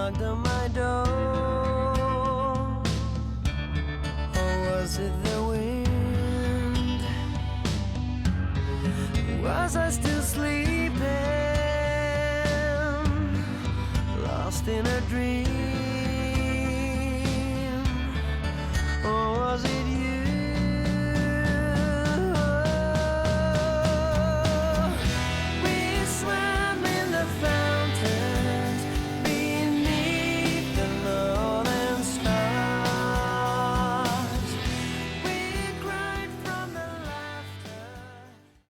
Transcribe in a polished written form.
knocked on my door? Or was it the wind? Was I still sleeping, lost in a dream? Or was it you?